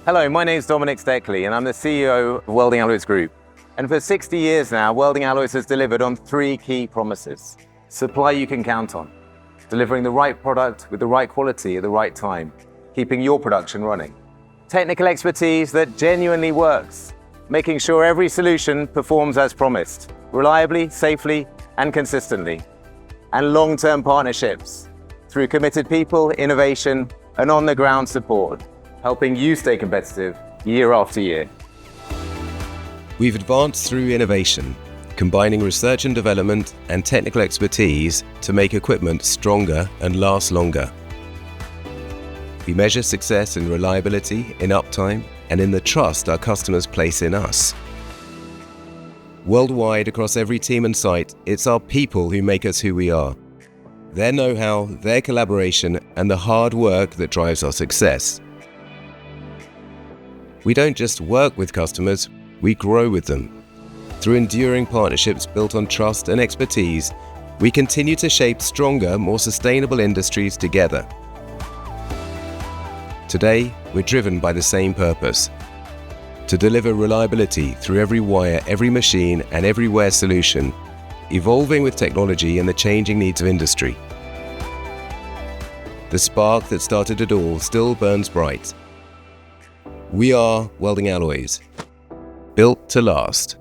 Hello, my name is Dominic Steckley and I'm the CEO of Welding Alloys Group. And for 60 years now, Welding Alloys has delivered on three key promises. Supply you can count on, delivering the right product with the right quality at the right time, keeping your production running. Technical expertise that genuinely works, making sure every solution performs as promised, reliably, safely, and consistently. And long-term partnerships through committed people, innovation, and on-the-ground support, helping you stay competitive year after year. We've advanced through innovation, combining research and development and technical expertise to make equipment stronger and last longer. We measure success in reliability, in uptime, and in the trust our customers place in us. Worldwide, across every team and site, it's our people who make us who we are. Their know-how, their collaboration, and the hard work that drives our success. We don't just work with customers, we grow with them. Through enduring partnerships built on trust and expertise, we continue to shape stronger, more sustainable industries together. Today, we're driven by the same purpose: to deliver reliability through every wire, every machine, and every wear solution, evolving with technology and the changing needs of industry. The spark that started it all still burns bright. We are Welding Alloys, built to last.